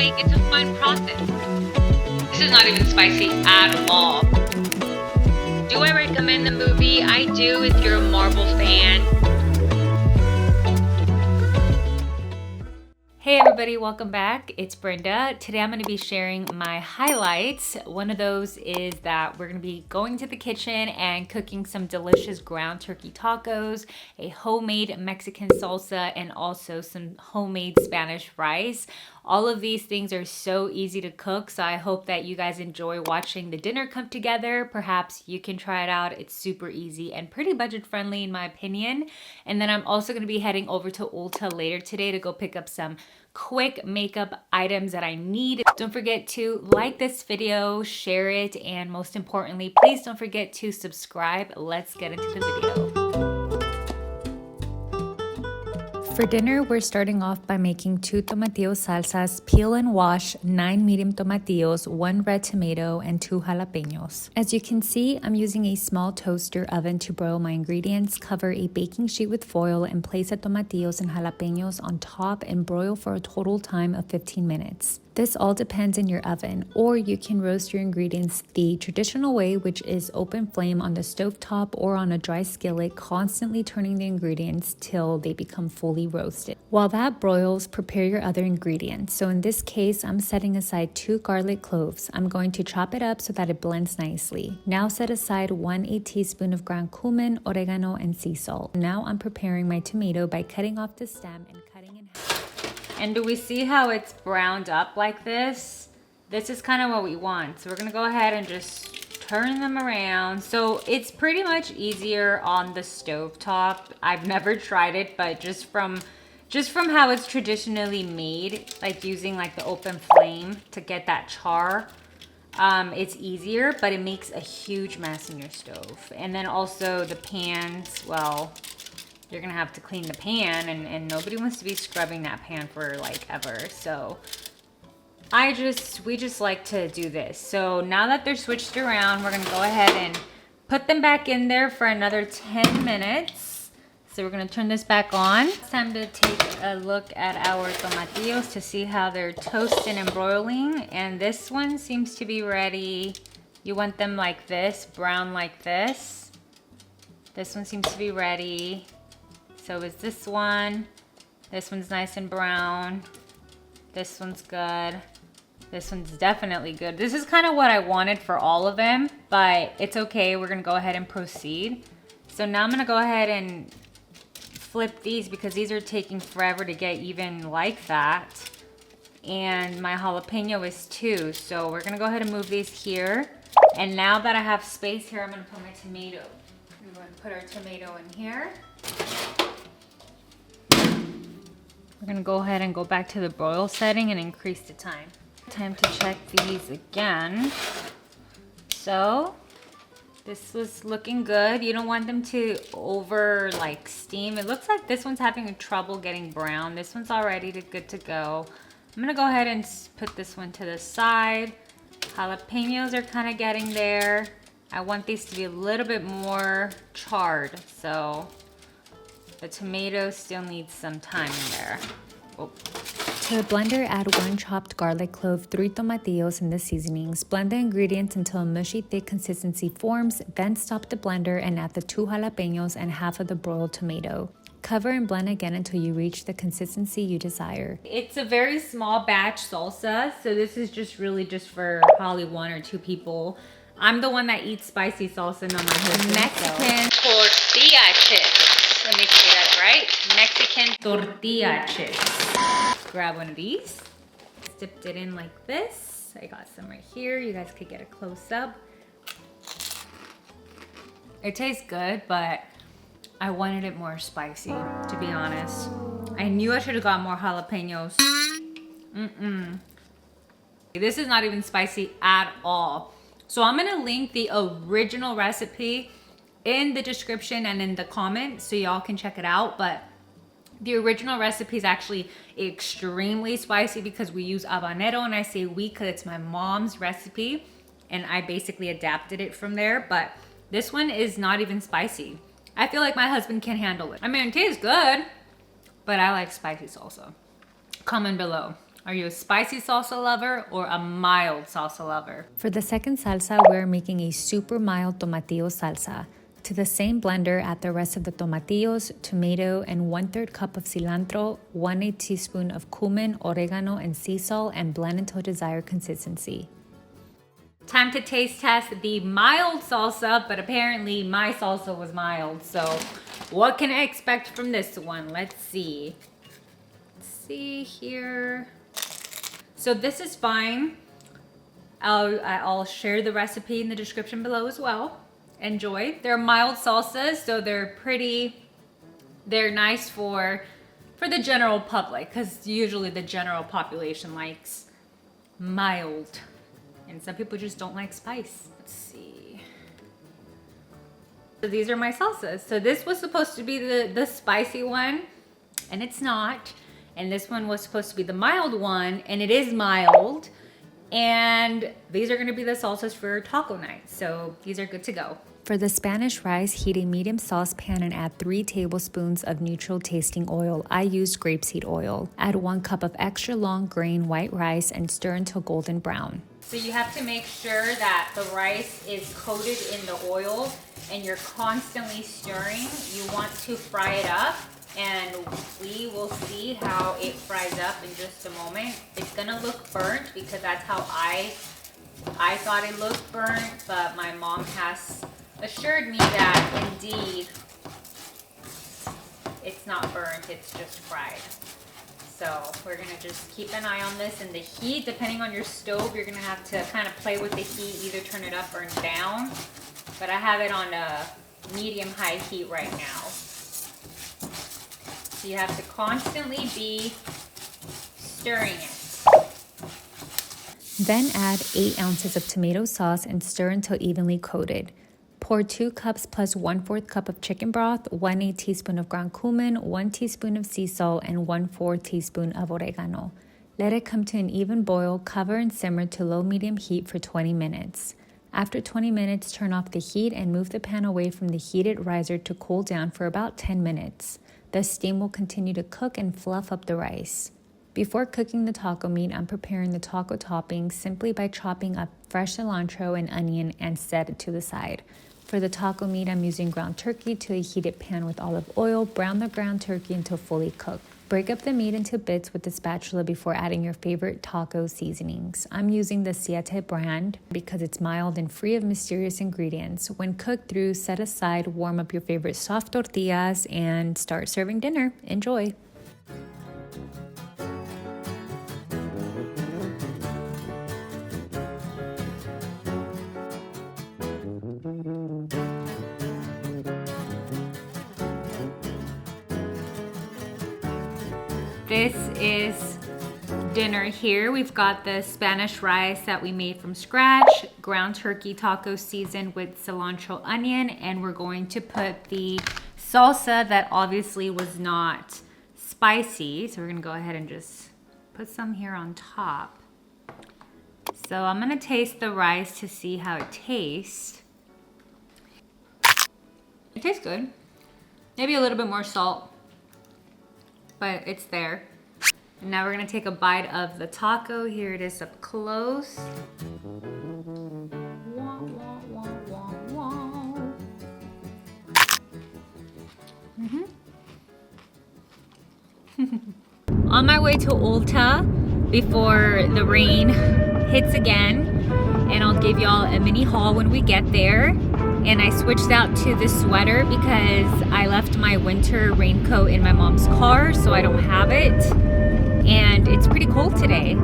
like, it's a fun process. This is not even spicy at all. Do I recommend the movie? I do if you're a Marvel fan. Hey everybody, welcome back. It's Brenda. Today I'm going to be sharing my highlights. One of those is that we're going to be going to the kitchen and cooking some delicious ground turkey tacos, a homemade Mexican salsa, and also some homemade Spanish rice. All of these things are so easy to cook, so I hope that you guys enjoy watching the dinner come together. Perhaps you can try it out. It's super easy and pretty budget friendly in my opinion. And then I'm also going to be heading over to Ulta later today to go pick up some quick makeup items that I need. Don't forget to like this video, share it, and most importantly, please don't forget to subscribe. Let's get into the video. For dinner, we're starting off by making 2 tomatillo salsas, peel and wash, 9 medium tomatillos, 1 red tomato, and 2 jalapenos. As you can see, I'm using a small toaster oven to broil my ingredients. Cover a baking sheet with foil and place the tomatillos and jalapenos on top and broil for a total time of 15 minutes. This all depends on your oven, or you can roast your ingredients the traditional way, which is open flame on the stovetop or on a dry skillet, constantly turning the ingredients till they become fully roasted. While that broils, prepare your other ingredients. So in this case, I'm setting aside 2 garlic cloves. I'm going to chop it up so that it blends nicely. Now set aside 1 teaspoon of ground cumin, oregano, and sea salt. Now I'm preparing my tomato by cutting off the stem and cutting in half. And do we see how it's browned up like this? This is kind of what we want. So we're gonna go ahead and just turn them around. So it's pretty much easier on the stovetop. I've never tried it, but just from how it's traditionally made, like using like the open flame to get that char, it's easier, but it makes a huge mess in your stove. And then also the pans, well, you're gonna have to clean the pan, and nobody wants to be scrubbing that pan for like ever. So we just like to do this. So now that they're switched around, we're gonna go ahead and put them back in there for another 10 minutes. So we're gonna turn this back on. It's time to take a look at our tomatillos to see how they're toasting and broiling. And this one seems to be ready. You want them like this, brown like this. This one seems to be ready. So is this one. This one's nice and brown. This one's good. This one's definitely good. This is kind of what I wanted for all of them, but it's okay. We're gonna go ahead and proceed. So now I'm gonna go ahead and flip these because these are taking forever to get even like that. And my jalapeno is too. So we're gonna go ahead and move these here. And now that I have space here, I'm gonna put my tomato. I'm gonna put our tomato in here. We're gonna go ahead and go back to the broil setting and increase the time. Time to check these again. So this was looking good. You don't want them to over like steam. It looks like this one's having trouble getting brown. This one's already good to go. I'm gonna go ahead and put this one to the side. Jalapenos are kind of getting there. I want these to be a little bit more charred, so the tomato still needs some time in there. Oh. To the blender, add 1 chopped garlic clove, 3 tomatillos, and the seasonings. Blend the ingredients until a mushy, thick consistency forms. Then stop the blender and add the 2 jalapenos and half of the broiled tomato. Cover and blend again until you reach the consistency you desire. It's a very small batch salsa, so this is just really just for probably 1 or 2 people. I'm the one that eats spicy salsa, not my husband. Mexican tortilla chips. Let me say that right. Mexican Tortilla chips. Grab one of these. Dipped it in like this. I got some right here. You guys could get a close up. It tastes good, but I wanted it more spicy, to be honest. I knew I should have got more jalapenos. This is not even spicy at all. So I'm gonna link the original recipe in the description and in the comments so y'all can check it out. But the original recipe is actually extremely spicy because we use habanero, and I say we because it's my mom's recipe and I basically adapted it from there. But this one is not even spicy. I feel like my husband can handle it. I mean, it tastes good, but I like spicy salsa. Comment below. Are you a spicy salsa lover or a mild salsa lover? For the second salsa, we're making a super mild tomatillo salsa. To the same blender, add the rest of the tomatillos, tomato, and 1/3 cup of cilantro, 1/8 teaspoon of cumin, oregano, and sea salt, and blend until desired consistency. Time to taste test the mild salsa, but apparently my salsa was mild, so what can I expect from this one? Let's see. Let's see here. So this is fine. I'll share the recipe in the description below as well. Enjoy. They're mild salsas, so they're nice for the general public, because usually the general population likes mild, and some people just don't like spice. Let's see. So these are my salsas. So this was supposed to be the spicy one, and it's not. And this one was supposed to be the mild one, and it is mild. And these are gonna be the salsas for taco night. So these are good to go. For the Spanish rice, heat a medium saucepan and add 3 tablespoons of neutral tasting oil. I used grapeseed oil. Add 1 cup of extra long grain white rice and stir until golden brown. So you have to make sure that the rice is coated in the oil and you're constantly stirring. You want to fry it up, and we will see how it fries up in just a moment. It's gonna look burnt because that's how I thought it looked burnt, but my mom has assured me that indeed it's not burnt, it's just fried. So we're gonna just keep an eye on this, and the heat, depending on your stove, you're gonna have to kind of play with the heat, either turn it up or down. But I have it on a medium-high heat right now. So you have to constantly be stirring it. Then add 8 ounces of tomato sauce and stir until evenly coated. Pour 2 cups plus 1/4 cup of chicken broth, 1/8 teaspoon of ground cumin, 1 teaspoon of sea salt, and 1/4 teaspoon of oregano. Let it come to an even boil, cover and simmer to low-medium heat for 20 minutes. After 20 minutes, turn off the heat and move the pan away from the heated riser to cool down for about 10 minutes. The steam will continue to cook and fluff up the rice. Before cooking the taco meat, I'm preparing the taco topping simply by chopping up fresh cilantro and onion and set it to the side. For the taco meat, I'm using ground turkey to a heated pan with olive oil. Brown the ground turkey until fully cooked. Break up the meat into bits with the spatula before adding your favorite taco seasonings. I'm using the Siete brand because it's mild and free of mysterious ingredients. When cooked through, set aside, warm up your favorite soft tortillas, and start serving dinner. Enjoy. This is dinner here. We've got the Spanish rice that we made from scratch, ground turkey taco seasoned with cilantro onion, and we're going to put the salsa that obviously was not spicy. So we're gonna go ahead and just put some here on top. So I'm gonna taste the rice to see how it tastes. It tastes good. Maybe a little bit more salt, but it's there. And now we're gonna take a bite of the taco. Here it is up close. Wah, wah, wah, wah, wah. On my way to Ulta before the rain hits again, and I'll give y'all a mini haul when we get there. And I switched out to this sweater because I left my winter raincoat in my mom's car, so I don't have it. And it's pretty cold today.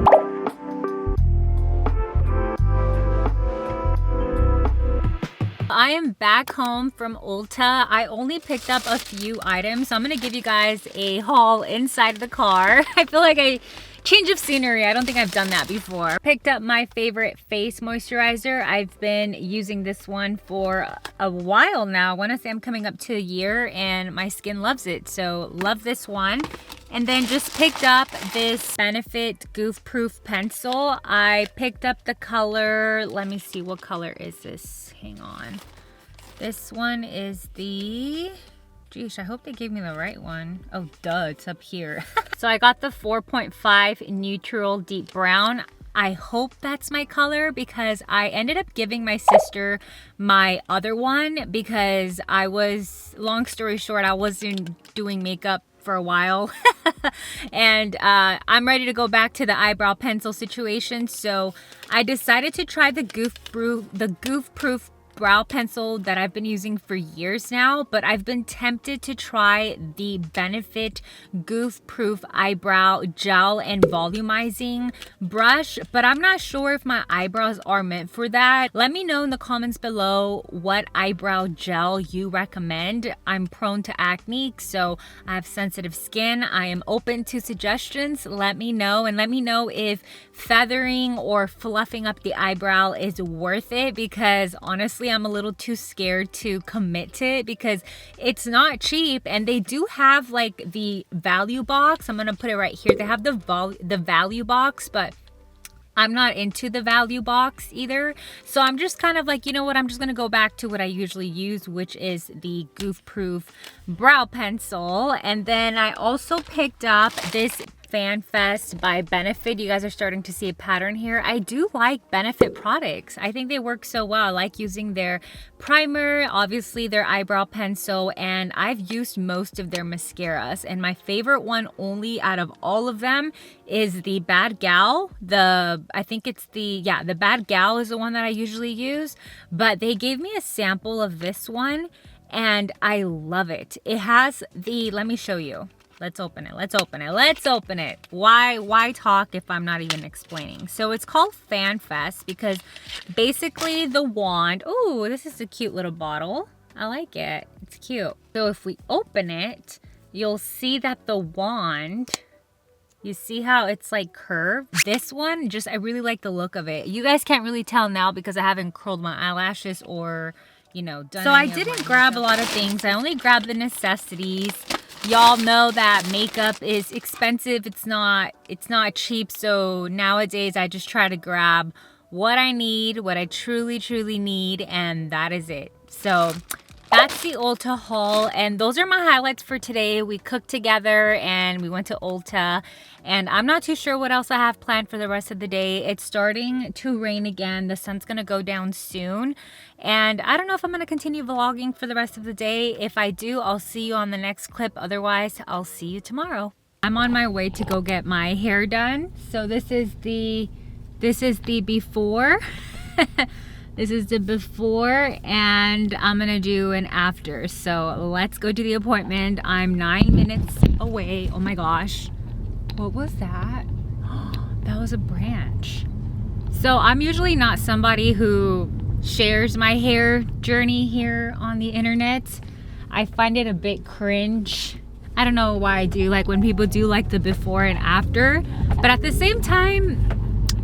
I am back home from Ulta. I only picked up a few items, so I'm gonna give you guys a haul inside the car. I feel like a change of scenery. I don't think I've done that before. Picked up my favorite face moisturizer. I've been using this one for a while now. I wanna say I'm coming up to a year, and my skin loves it, so love this one. And then just picked up this Benefit Goof Proof pencil. I picked up the color, let me see, what color is this? Hang on. This one is the Geesh, I hope they gave me the right one. Oh, duh, it's up here. So I got the 4.5 Neutral Deep Brown. I hope that's my color because I ended up giving my sister my other one because long story short, I wasn't doing makeup for a while. And I'm ready to go back to the eyebrow pencil situation. So I decided to try the Goof Proof brow pencil that I've been using for years now, but I've been tempted to try the Benefit Goof Proof Eyebrow Gel and Volumizing Brush, but I'm not sure if my eyebrows are meant for that. Let me know in the comments below what eyebrow gel you recommend. I'm prone to acne, so I have sensitive skin. I am open to suggestions. Let me know, and let me know if feathering or fluffing up the eyebrow is worth it, because honestly I'm a little too scared to commit to it because it's not cheap. And they do have like the value box. I'm gonna put it right here. They have the value box, but I'm not into the value box either. So I'm just kind of like, you know what, I'm just gonna go back to what I usually use, which is the Goof Proof brow pencil. And then I also picked up this Fan Fest by Benefit. You guys are starting to see a pattern here. I do like Benefit products. I think they work so well. I like using their primer, obviously their eyebrow pencil, and I've used most of their mascaras. And my favorite one only out of all of them is the Bad Gal. I think it's the Bad Gal is the one that I usually use, but they gave me a sample of this one and I love it. It has let me show you. Let's open it. Let's open it. Let's open it. Why talk if I'm not even explaining? So it's called Fan Fest because basically the wand, oh, this is a cute little bottle. I like it. It's cute. So if we open it, you'll see that the wand, you see how it's like curved? This one, I really like the look of it. You guys can't really tell now because I haven't curled my eyelashes or, done. So I didn't grab a lot of things. I only grabbed the necessities. Y'all know that makeup is expensive. It's not cheap. So nowadays I just try to grab what I need, what I truly need, and that is it. So that's the Ulta haul, and those are my highlights for today. We cooked together and we went to Ulta, and I'm not too sure what else I have planned for the rest of the day. It's starting to rain again. The sun's gonna go down soon, and I don't know if I'm gonna continue vlogging for the rest of the day. If I do, I'll see you on the next clip. Otherwise, I'll see you tomorrow. I'm on my way to go get my hair done. So this is the before. This is the before, and I'm gonna do an after. So let's go to the appointment. I'm 9 minutes away. Oh my gosh. What was that? That was a branch. So I'm usually not somebody who shares my hair journey here on the internet. I find it a bit cringe. I don't know why I do, like when people do like the before and after, but at the same time,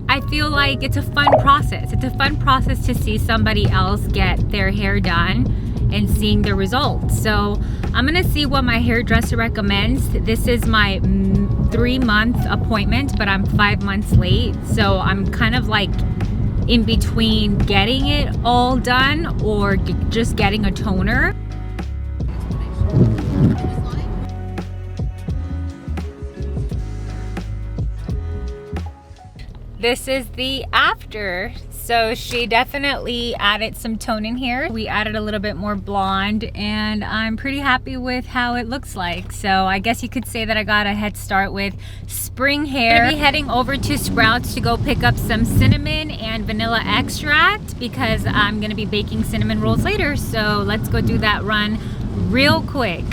I feel like it's a fun process. It's a fun process to see somebody else get their hair done and seeing the results. So I'm gonna see what my hairdresser recommends. This is my 3-month appointment, but I'm 5 months late. So I'm kind of like in between getting it all done or just getting a toner. This is the after. So she definitely added some tone in here. We added a little bit more blonde, and I'm pretty happy with how it looks like. So I guess you could say that I got a head start with spring hair. I'm gonna be heading over to Sprouts to go pick up some cinnamon and vanilla extract because I'm gonna be baking cinnamon rolls later. So let's go do that run real quick.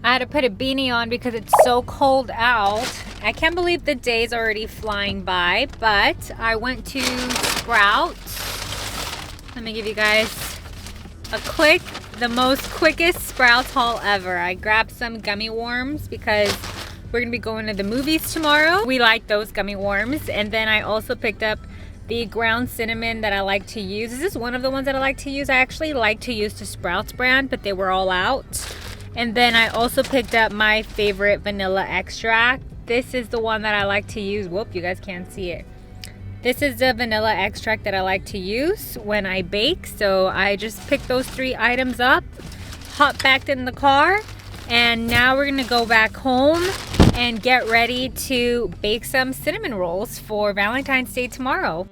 I had to put a beanie on because it's so cold out. I can't believe the day's already flying by, but I went to Sprouts. Let me give you guys the most quickest Sprouts haul ever. I grabbed some gummy worms because we're gonna be going to the movies tomorrow. We like those gummy worms. And then I also picked up the ground cinnamon that I like to use. This is one of the ones that I like to use. I actually like to use the Sprouts brand, but they were all out. And then I also picked up my favorite vanilla extract. This is the one that I like to use. Whoop, you guys can't see it. This is the vanilla extract that I like to use when I bake. So I just picked those 3 items up. hop back in the car, and now we're gonna go back home and get ready to bake some cinnamon rolls for Valentine's Day tomorrow.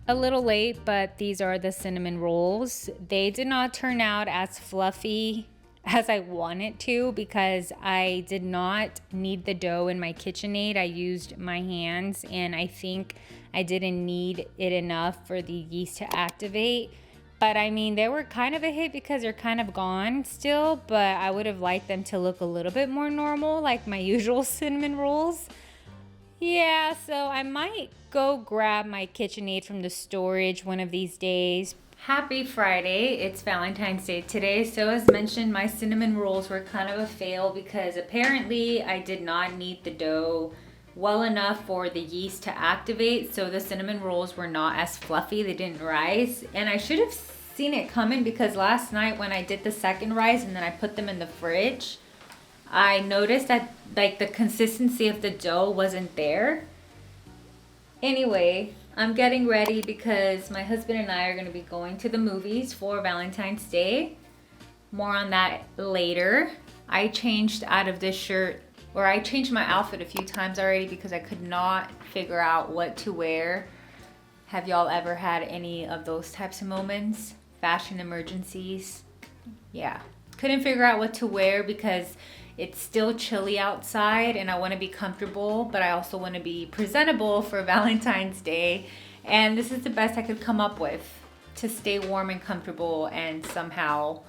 A little late, but these are the cinnamon rolls. They did not turn out as fluffy as I wanted to because I did not knead the dough in my KitchenAid. I used my hands, and I think I didn't knead it enough for the yeast to activate. But I mean, they were kind of a hit because they're kind of gone still, but I would have liked them to look a little bit more normal, like my usual cinnamon rolls. Yeah, so I might go grab my KitchenAid from the storage one of these days. Happy Friday, it's Valentine's Day today. So as mentioned, my cinnamon rolls were kind of a fail because apparently I did not knead the dough well enough for the yeast to activate. So the cinnamon rolls were not as fluffy, they didn't rise. And I should have seen it coming because last night when I did the second rise and then I put them in the fridge, I noticed that like the consistency of the dough wasn't there. Anyway, I'm getting ready because my husband and I are going to be going to the movies for Valentine's Day. More on that later. I changed out of this shirt, or I changed my outfit a few times already because I could not figure out what to wear. Have y'all ever had any of those types of moments? Fashion emergencies? Yeah. Couldn't figure out what to wear because it's still chilly outside and I want to be comfortable, but I also want to be presentable for Valentine's Day. And this is the best I could come up with to stay warm and comfortable and somehow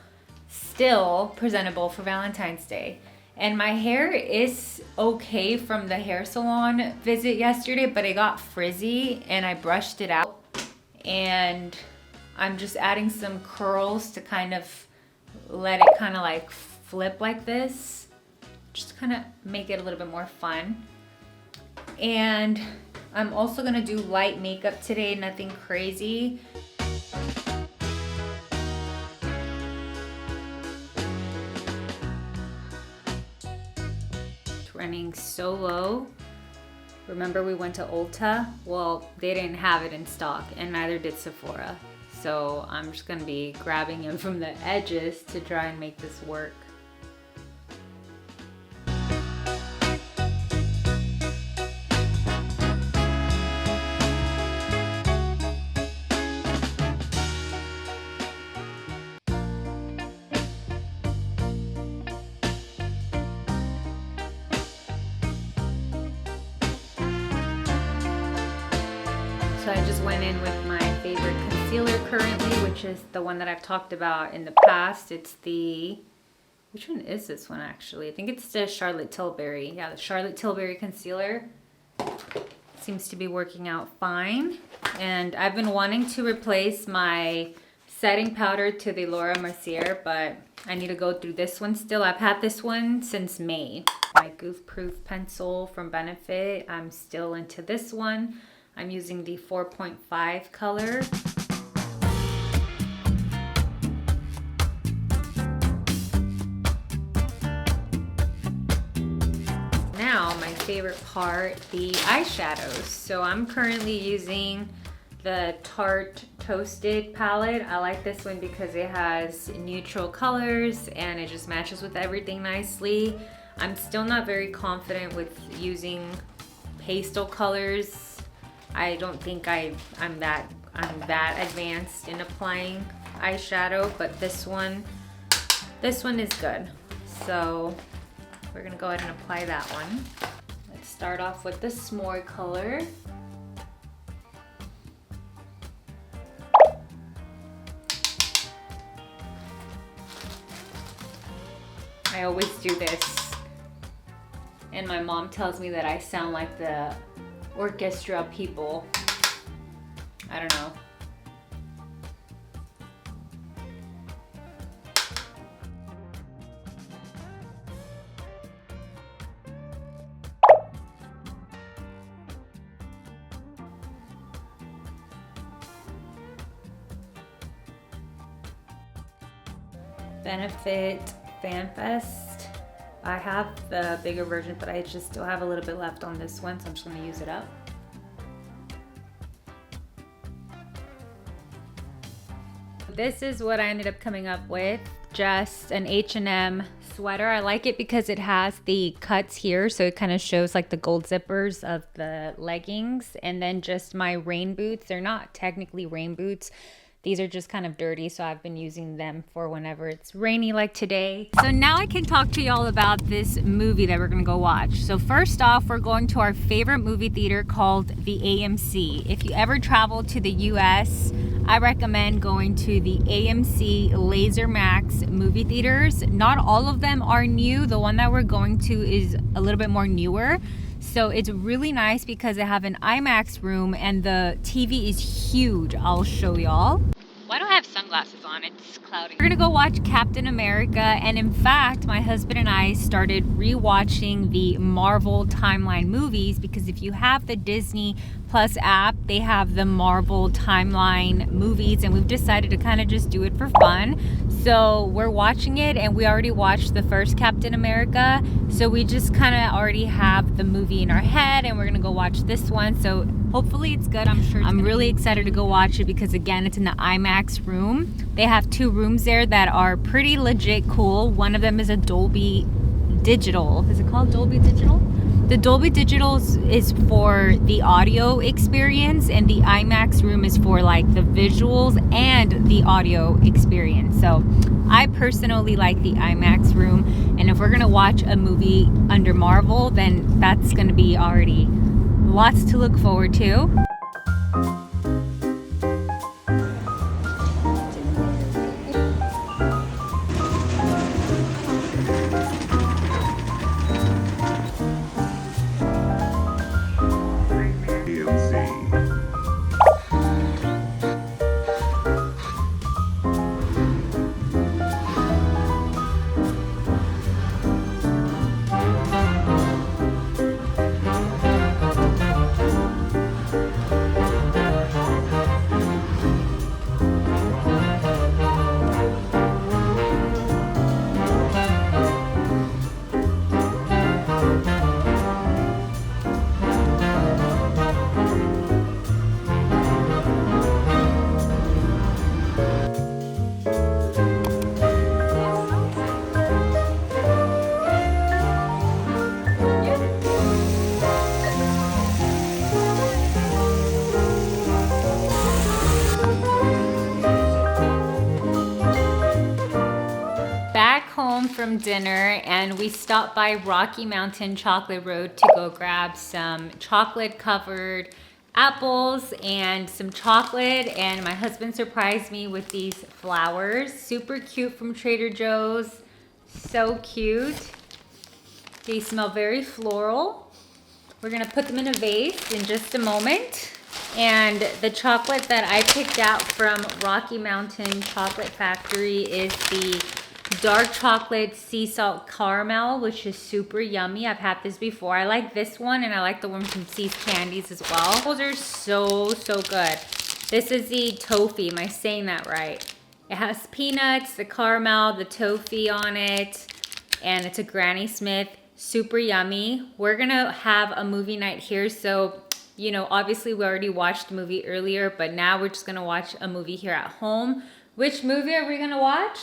still presentable for Valentine's Day. And my hair is okay from the hair salon visit yesterday, but it got frizzy and I brushed it out. And I'm just adding some curls to kind of let it kind of like flip like this. Just kind of make it a little bit more fun. And I'm also gonna do light makeup today, nothing crazy. It's running so low. Remember we went to Ulta? Well, they didn't have it in stock and neither did Sephora. So I'm just gonna be grabbing them from the edges to try and make this work. So I just went in with my favorite concealer currently, which is the one that I've talked about in the past. It's the, which one is this one actually? I think it's the Charlotte Tilbury. Yeah, the Charlotte Tilbury concealer. Seems to be working out fine. And I've been wanting to replace my setting powder to the Laura Mercier, but I need to go through this one still. I've had this one since May. My Goof Proof pencil from Benefit. I'm still into this one. I'm using the 4.5 color. Now, my favorite part, the eyeshadows. So I'm currently using the Tarte Toasted palette. I like this one because it has neutral colors and it just matches with everything nicely. I'm still not very confident with using pastel colors. I don't think I'm that advanced in applying eyeshadow, but this one is good. So we're gonna go ahead and apply that one. Let's start off with the s'more color. I always do this, and my mom tells me that I sound like the orchestra people. I don't know. Benefit FanFest. I have the bigger version, but I just still have a little bit left on this one, so I'm just gonna use it up. This is what I ended up coming up with. Just an H&M sweater. I like it because it has the cuts here, so it kind of shows like the gold zippers of the leggings. And then just my rain boots. They're not technically rain boots. These are just kind of dirty, so I've been using them for whenever it's rainy like today. So now I can talk to y'all about this movie that we're gonna go watch. So first off, we're going to our favorite movie theater called the AMC. If you ever travel to the US, I recommend going to the AMC Laser Max movie theaters. Not all of them are new. The one that we're going to is a little bit more newer. So it's really nice because they have an IMAX room and the TV is huge. I'll show y'all. Why do I have sunglasses on? It's cloudy. We're gonna go watch Captain America, and in fact, my husband and I started rewatching the Marvel timeline movies because if you have the Disney Plus app, they have the Marvel timeline movies, and we've decided to kind of just do it for fun. So we're watching it, and we already watched the first Captain America, so we just kind of already have the movie in our head, and we're gonna go watch this one. So hopefully it's good. I'm really excited to go watch it because again, it's in the IMAX room. They have two rooms there that are pretty legit cool. One of them is a Dolby Digital. Is it called Dolby Digital? The Dolby Digital is for the audio experience, and the IMAX room is for like the visuals and the audio experience. So I personally like the IMAX room, and if we're gonna watch a movie under Marvel, then that's gonna be already lots to look forward to. From dinner, and we stopped by Rocky Mountain Chocolate Road to go grab some chocolate covered apples and some chocolate, and my husband surprised me with these flowers. Super cute from Trader Joe's. So cute. They smell very floral. We're gonna put them in a vase in just a moment. And the chocolate that I picked out from Rocky Mountain Chocolate Factory is the dark chocolate sea salt caramel, which is super yummy. I've had this before. I like this one, and I like the one from See's Candies as well. Those are so good. This is the toffee. Am I saying that right? It has peanuts, the caramel, the toffee on it, and it's a Granny Smith. Super yummy. We're gonna have a movie night here, so you know, obviously we already watched the movie earlier, but now we're just gonna watch a movie here at home. Which movie are we gonna watch?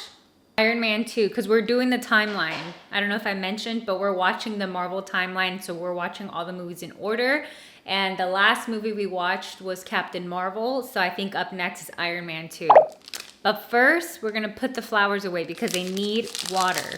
Iron Man 2, because we're doing the timeline. I don't know if I mentioned, but we're watching the Marvel timeline, so we're watching all the movies in order. And the last movie we watched was Captain Marvel, so I think up next is Iron Man 2. But first, we're gonna put the flowers away because they need water.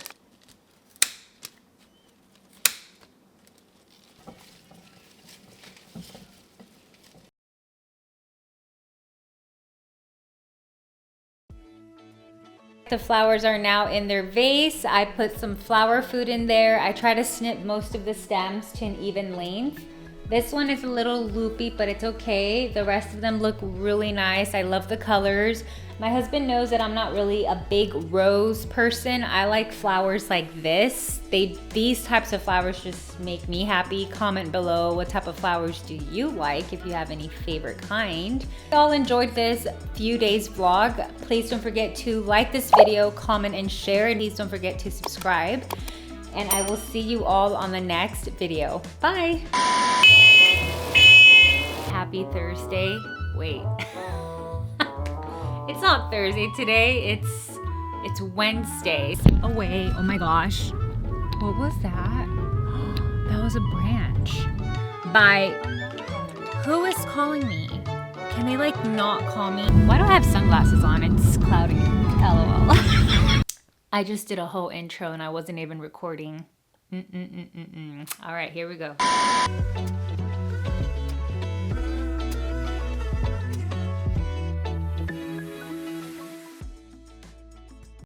The flowers are now in their vase. I put some flower food in there. I try to snip most of the stems to an even length. This one is a little loopy, but it's okay. The rest of them look really nice. I love the colors. My husband knows that I'm not really a big rose person. I like flowers like this. These types of flowers just make me happy. Comment below what type of flowers do you like, if you have any favorite kind. If you all enjoyed this few days vlog, please don't forget to like this video, comment, and share. And please don't forget to subscribe. And I will see you all on the next video. Bye. Happy Thursday. Wait. It's not Thursday today. It's Wednesday. Oh wait. Oh my gosh. What was that? That was a branch. By who is calling me? Can they like not call me? Why do I have sunglasses on? It's cloudy. LOL. I just did a whole intro and I wasn't even recording. All right, here we go.